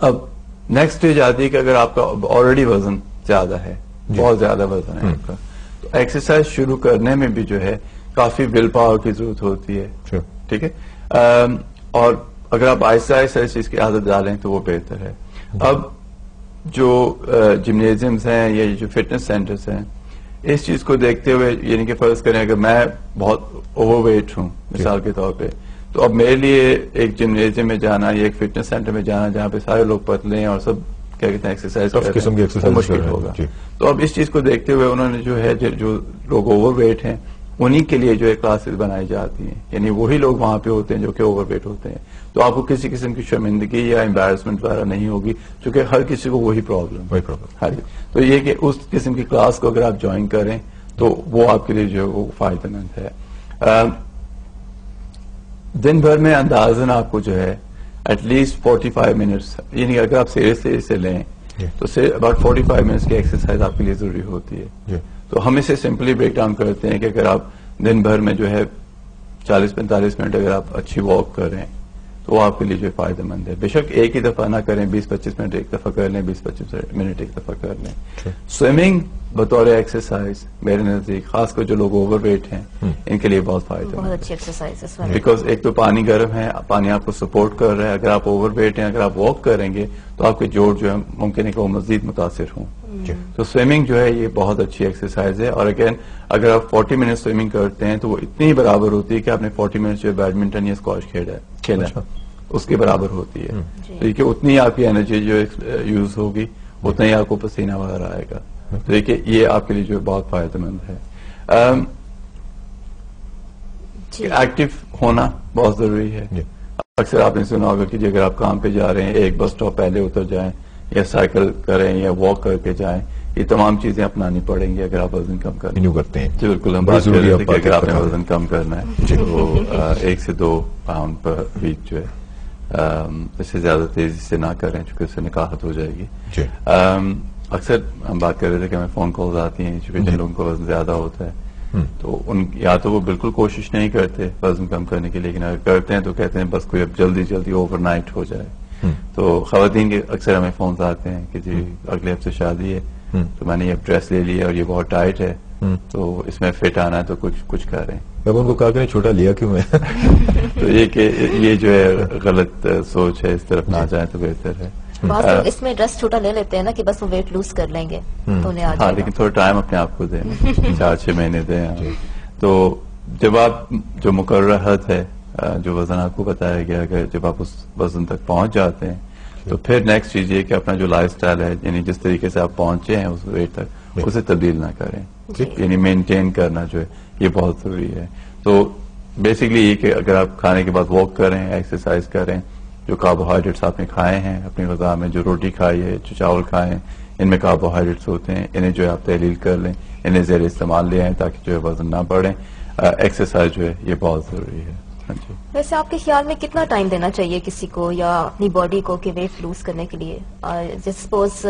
اب next stage آتی ہے کہ اگر آپ کا آلریڈی وزن زیادہ ہے, بہت زیادہ وزن ہے آپ کا, تو ایکسرسائز شروع کرنے میں بھی جو ہے کافی ول پاور کی ضرورت ہوتی ہے, ٹھیک ہے, اور اگر آپ آہستہ آہستہ اس چیز کی عادت ڈالیں تو وہ بہتر ہے. اب جو جمنیزیمز ہیں یا جو فٹنس سینٹرز ہیں, اس چیز کو دیکھتے ہوئے, یعنی کہ فرض کریں اگر میں بہت اوور ویٹ ہوں مثال کے طور پہ, تو اب میرے لیے ایک جمنیزیم میں جانا یا ایک فٹنس سینٹر میں جانا جہاں پہ سارے لوگ پتلے ہیں اور سب کیا کہتے ہیں ایکسرسائز کر رہے ہیں, مشکل ہوگا. تو اب اس چیز کو دیکھتے ہوئے انہوں نے جو ہے جو لوگ اوور ویٹ ہیں انہی کے لیے جو ہے کلاسز بنائی جاتی ہیں, یعنی وہی لوگ وہاں پہ ہوتے ہیں جو کہ اوور ویٹ ہوتے ہیں. تو آپ کو کسی قسم کی شرمندگی یا امبیرسمنٹ وغیرہ نہیں ہوگی, چونکہ ہر کسی کو وہی پرابلم. تو یہ کہ اس قسم کی کلاس کو اگر آپ جوائن کریں تو وہ آپ کے لیے جو ہے وہ فائدہ مند ہے. دن بھر میں اندازاً آپ کو جو ہے ایٹ لیسٹ 45 منٹس, یعنی اگر آپ سیریسلی اسے لیں تو اباؤٹ 45 منٹس کی ایکسرسائز آپ کے لیے ضروری ہوتی ہے. تو ہم اسے سمپلی بریک ڈاؤن کرتے ہیں کہ اگر آپ دن بھر میں جو ہے 40-45 منٹ اگر آپ اچھی واک کریں تو وہ آپ کے لیے جو فائدہ مند ہے. بے شک ایک ہی دفعہ نہ کریں, 20-25 منٹ ایک دفعہ کر لیں, 20-25 منٹ ایک دفعہ کر لیں. سوئمنگ بطور ایکسرسائز میرے نزدیک خاص کر جو لوگ اوور ویٹ ہیں ان کے لیے بہت فائدہ بہت اچھی ایکسرسائز ہے, بیکاز ایک تو پانی گرم ہے, پانی آپ کو سپورٹ کر رہا ہے. اگر آپ اوور ویٹ ہیں, اگر آپ واک کریں گے تو آپ کے جوڑ جو ہے ممکن ہے کہ وہ مزید متاثر ہوں. تو سوئمنگ جو ہے یہ بہت اچھی ایکسرسائز ہے. اور اگین اگر آپ 40 منٹ سوئمنگ کرتے ہیں تو وہ اتنی برابر ہوتی ہے کہ آپ نے 40 منٹ جو ہے بیڈمنٹن یا اسکواش کھیلا ہے اس کے برابر ہوتی ہے. تو اتنی آپ کی انرجی جو یوز ہوگی اتنا ہی آپ کو پسینہ وغیرہ آئے گا. تو یہ آپ کے لیے جو بہت فائدہ مند ہے. ایکٹیو ہونا بہت ضروری ہے. اکثر آپ نے سنا ہوگا کہ اگر آپ کام پہ جا رہے ہیں ایک بس اسٹاپ پہلے اتر جائیں یا سائیکل کریں یا واک کر کے جائیں, یہ تمام چیزیں اپنانی پڑیں گی اگر آپ وزن کم کرتے ہیں. بالکل ہم بات کر رہے تھے کہ اگر آپ نے وزن کم کرنا ہے تو 1 سے 2 پاؤنڈ پر ویک جو ہے اس سے زیادہ تیزی سے نہ کریں چونکہ اس سے نکاحت ہو جائے گی. اکثر ہم بات کر رہے تھے کہ ہمیں فون کالز آتی ہیں چونکہ جن لوگوں کو وزن زیادہ ہوتا ہے تو یا تو وہ بالکل کوشش نہیں کرتے وزن کم کرنے کی, لیکن اگر کرتے ہیں تو کہتے ہیں بس کوئی اب جلدی اوور نائٹ ہو جائے. تو خواتین کے اکثر ہمیں فونز آتے ہیں کہ جی اگلے ہفتے شادی ہے تو میں نے یہ ڈریس لے لی ہے اور یہ بہت ٹائٹ ہے تو اس میں فٹ آنا ہے تو کچھ کر رہے ہیں. میں ان کو کہا کہ چھوٹا لیا کیوں ہے. تو یہ کہ یہ جو ہے غلط سوچ ہے, اس طرف نہ جائیں تو بہتر ہے. بعض لوگ اس میں ڈریس چھوٹا لے لیتے ہیں نا کہ بس وہ ویٹ لوز کر لیں گے تو انہیں آ جائے گا. لیکن تھوڑا ٹائم اپنے آپ کو دیں, 4-6 مہینے دیں. تو جب آپ جو مقررہ حد ہے جو وزن آپ کو بتایا گیا اگر جب آپ اس وزن تک پہنچ جاتے ہیں تو پھر نیکسٹ چیز یہ کہ اپنا جو لائف سٹائل ہے یعنی جس طریقے سے آپ پہنچے ہیں اس ویٹ تک اسے تبدیل نہ کریں, یعنی مینٹین کرنا جو ہے یہ بہت ضروری ہے. تو بیسکلی یہ کہ اگر آپ کھانے کے بعد واک کریں, ایکسرسائز کریں, جو کاربوہائیڈریٹس آپ نے کھائے ہیں اپنی غذا میں, جو روٹی کھائی ہے, جو چاول کھائے ہیں, ان میں کاربوہائیڈریٹس ہوتے ہیں, انہیں جو ہے آپ تحلیل کر لیں, انہیں زیر استعمال لے آئیں تاکہ جو ہے وزن نہ بڑھے. ایکسرسائز جو ہے یہ بہت ضروری ہے. ویسے آپ کے خیال میں کتنا ٹائم دینا چاہیے کسی کو یا اپنی باڈی کو کہ ویٹ لوز کرنے کے لیے؟ سپوز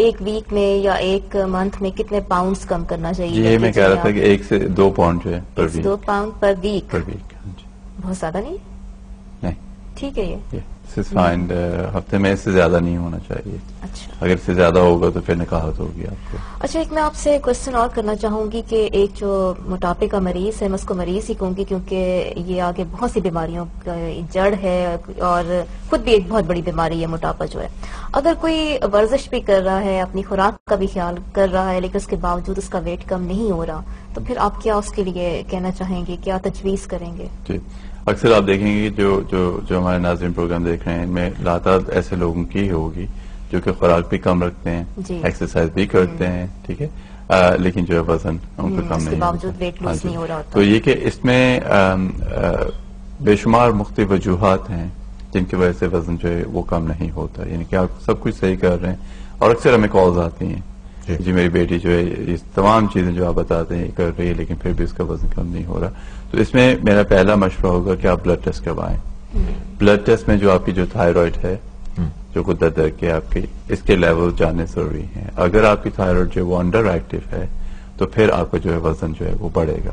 1 ویک میں یا 1 منتھ میں کتنے پاؤنڈز کم کرنا چاہیے؟ یہ میں کہہ رہا تھا کہ 1 سے 2 پاؤنڈ جو ہے per week. 2 pound per week. بہت زیادہ نہیں؟ نہیں, ٹھیک ہے. یہ فائن ہفتے میں اس سے زیادہ نہیں ہونا چاہیے. اچھا, اگر اس سے زیادہ ہوگا تو پھر نکاحت ہوگی آپ کو. اچھا, ایک میں آپ سے کوشچن اور کرنا چاہوں گی کہ ایک جو موٹاپے کا مریض ہے میں اس کو مریض ہی کہوں گی کیونکہ یہ آگے بہت سی بیماریوں کا جڑ ہے اور خود بھی ایک بہت بڑی بیماری ہے موٹاپا جو ہے. اگر کوئی ورزش بھی کر رہا ہے, اپنی خوراک کا بھی خیال کر رہا ہے, لیکن اس کے باوجود اس کا ویٹ کم نہیں ہو رہا, تو پھر آپ کیا اس کے لیے کہنا چاہیں گے, کیا تجویز کریں گے؟ جی, اکثر آپ دیکھیں گے جو ہمارے ناظرین پروگرام دیکھ رہے ہیں ان میں لاتعداد ایسے لوگوں کی ہوگی جو کہ خوراک بھی کم رکھتے ہیں, ایکسرسائز بھی کرتے ہیں, ٹھیک ہے, لیکن جو ہے وزن ان کا کم نہیں ہوتا. تو یہ کہ اس میں بے شمار مختلف وجوہات ہیں جن کی وجہ سے وزن جو ہے وہ کم نہیں ہوتا. یعنی کہ آپ سب کچھ صحیح کر رہے ہیں اور اکثر ہمیں کالز آتی ہیں جی میری بیٹی جو ہے یہ تمام چیزیں جو آپ بتاتے ہیں یہ کر رہی ہے لیکن پھر بھی اس کا وزن کم نہیں ہو رہا. تو اس میں میرا پہلا مشورہ ہوگا کہ آپ بلڈ ٹیسٹ کروائیں. بلڈ ٹیسٹ میں جو آپ کی جو تھائرائڈ ہے جو غدہ درق ہے آپ کی, اس کے لیول جاننے ضروری ہیں. اگر آپ کی تھائرائڈ جو وہ انڈر ایکٹیو ہے تو پھر آپ کا جو ہے وزن جو ہے وہ بڑھے گا.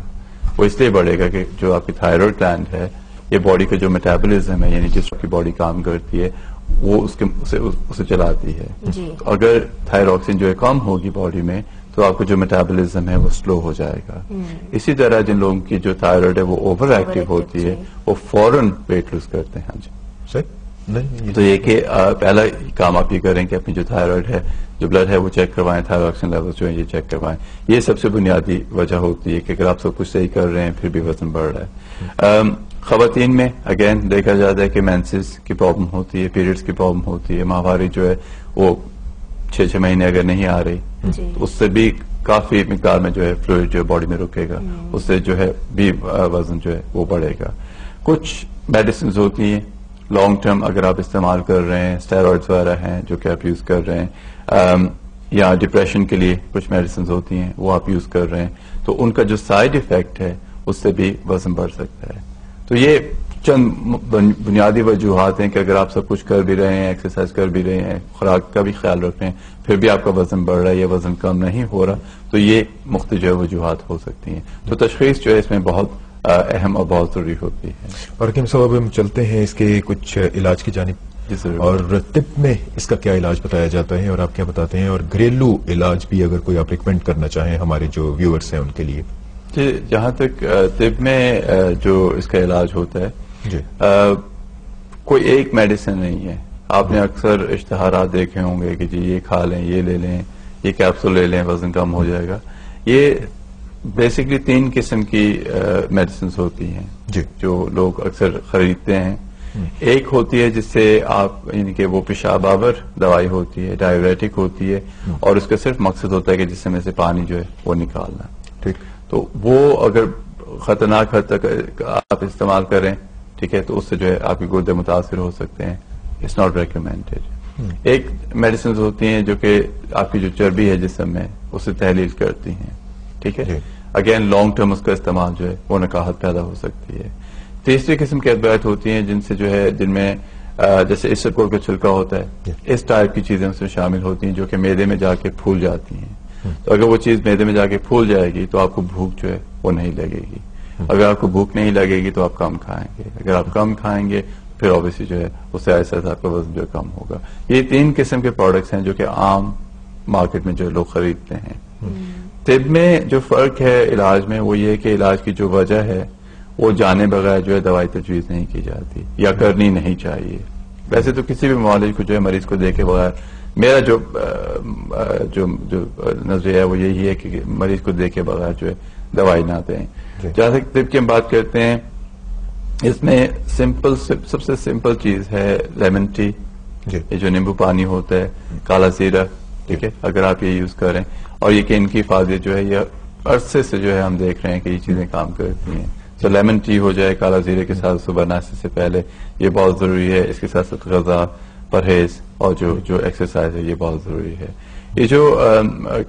وہ اس لیے بڑھے گا کہ جو آپ کی تھائرائڈ گلینڈ ہے یہ باڈی کا جو میٹابولزم ہے یعنی جس کی باڈی کام کرتی ہے وہ اسے چلاتی ہے. تو اگر تھائروکسین جو ہے کم ہوگی باڈی میں تو آپ کو جو میٹابولزم ہے وہ سلو ہو جائے گا. اسی طرح جن لوگوں کی جو تھائرائڈ ہے وہ اوور ایکٹیو ہوتی ہے وہ فوراً ویٹ لوز کرتے ہیں. ہاں جی. تو یہ کہ پہلا کام آپ یہ کریں کہ اپنی جو تھائرائڈ ہے جو بلڈ ہے وہ چیک کروائیں, تھائروکسین لیول جو ہے یہ چیک کروائیں. یہ سب سے بنیادی وجہ ہوتی ہے کہ اگر آپ سب کچھ صحیح کر رہے ہیں پھر بھی وزن بڑھ رہا ہے. خواتین میں اگین دیکھا جاتا ہے کہ مینسز کی پرابلم ہوتی ہے, پیریڈز کی پرابلم ہوتی ہے, ماہواری جو ہے وہ 6 مہینے اگر نہیں آ رہی تو اس سے بھی کافی مقدار میں جو ہے فلوئڈ جو ہے باڈی میں رکے گا, اس سے جو ہے بھی وزن جو ہے وہ بڑھے گا. کچھ میڈیسنز ہوتی ہیں لانگ ٹرم اگر آپ استعمال کر رہے ہیں, اسٹیرائڈز وغیرہ ہیں جو کہ آپ یوز کر رہے ہیں, یا ڈپریشن کے لیے کچھ میڈیسنز ہوتی ہیں وہ آپ یوز کر رہے ہیں, تو ان کا جو سائڈ افیکٹ ہے اس سے بھی وزن بڑھ سکتا ہے. تو یہ چند بنیادی وجوہات ہیں کہ اگر آپ سب کچھ کر بھی رہے ہیں, ایکسرسائز کر بھی رہے ہیں, خوراک کا بھی خیال رکھ رہے ہیں, پھر بھی آپ کا وزن بڑھ رہا ہے یا وزن کم نہیں ہو رہا, تو یہ مختلف وجوہات ہو سکتی ہیں. تو تشخیص جو ہے اس میں بہت اہم اور بہت ضروری ہوتی ہے. اور حکیم صاحب ہم چلتے ہیں اس کے کچھ علاج کی جانب, اور طب میں اس کا کیا علاج بتایا جاتا ہے اور آپ کیا بتاتے ہیں, اور گھریلو علاج بھی اگر کوئی آپ ریکمینڈ کرنا چاہیں ہمارے جو ویورز ہیں ان کے لیے. جی, جہاں تک طب میں جو اس کا علاج ہوتا ہے کوئی ایک میڈیسن نہیں ہے. آپ نے اکثر اشتہارات دیکھے ہوں گے کہ جی یہ کھا لیں, یہ لے لیں, یہ کیپسول لے لیں, وزن کم ہو جائے گا. یہ بیسکلی 3 قسم کی میڈیسنز ہوتی ہیں جو لوگ اکثر خریدتے ہیں. ایک ہوتی ہے جس سے آپ یعنی کہ وہ پیشاب آور دوائی ہوتی ہے, ڈائیوریٹک ہوتی ہے, اور اس کا صرف مقصد ہوتا ہے کہ جسم میں سے پانی جو ہے وہ نکالنا. ٹھیک, تو وہ اگر خطرناک حد تک آپ استعمال کریں, ٹھیک ہے, تو اس سے جو ہے آپ کے گردے متاثر ہو سکتے ہیں. It's not recommended. ایک میڈیسنز ہوتی ہیں جو کہ آپ کی جو چربی ہے جسم میں اسے تحلیل کرتی ہیں. ٹھیک ہے, اگین لانگ ٹرم اس کا استعمال جو ہے وہ نکاہت پیدا ہو سکتی ہے. تیسری قسم کی ادویات ہوتی ہیں جن سے جو ہے جن میں جیسے اسٹرکول کا چھلکا ہوتا ہے, اس ٹائپ کی چیزیں اس میں شامل ہوتی ہیں جو کہ معدے میں جا کے پھول جاتی ہیں. تو اگر وہ چیز معدے میں جا کے پھول جائے گی تو آپ کو بھوک جو ہے وہ نہیں لگے گی. اگر آپ کو بھوک نہیں لگے گی تو آپ کم کھائیں گے. اگر آپ کم کھائیں گے پھر اوبیسلی جو ہے اس سے ایسا آپ کا وزن جو کم ہوگا. یہ 3 قسم کے پروڈکٹس ہیں جو کہ عام مارکیٹ میں جو لوگ خریدتے ہیں. طب میں جو فرق ہے علاج میں وہ یہ کہ علاج کی جو وجہ ہے وہ جانے بغیر جو ہے دوائی تجویز نہیں کی جاتی یا کرنی نہیں چاہیے. ویسے تو کسی بھی معالج کو جو ہے مریض کو دیکھے بغیر, میرا جو نظریہ ہے وہ یہی ہے کہ مریض کو دیکھے بغیر جو ہے دوائی نہ دیں. جہاں تک طب کی ہم بات کرتے ہیں اس میں سب سے سمپل چیز ہے لیمن ٹی, یہ جو نیمبو پانی ہوتا ہے, کالا زیرہ. ٹھیک ہے, اگر آپ یہ یوز کریں, اور یہ کہ ان کی حفاظت جو ہے یہ عرصے سے جو ہے ہم دیکھ رہے ہیں کہ یہ چیزیں کام کرتی ہیں. تو لیمن ٹی ہو جائے کالا زیرے کے ساتھ صبح ناشتے سے پہلے, یہ بہت ضروری ہے. اس کے ساتھ ساتھ غذا, پرہیز اور جو ایکسرسائز ہے یہ بہت ضروری ہے. یہ جو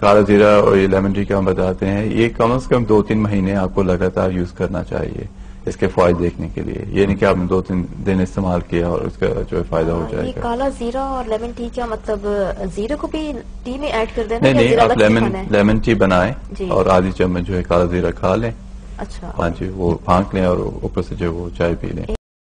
کالا زیرہ اور یہ لیمن ٹی کا ہم بتاتے ہیں یہ کم از کم 2-3 مہینے آپ کو لگاتار یوز کرنا چاہیے اس کے فوائد دیکھنے کے لیے. یہ نہیں کہ آپ نے 2-3 دن استعمال کیا اور اس کا جو ہے فائدہ ہو جائے گا. کالا زیرہ اور لیمن ٹی کیا مطلب زیرے کو بھی ٹی میں ایڈ کر دینا؟ نہیں, آپ لیمن ٹی بنائیں اور آدھی چمچ جو ہے کالا زیرہ کھا لیں. اچھا, ہاں جی, وہ پھانک لیں اور اوپر سے جو وہ چائے پی لیں.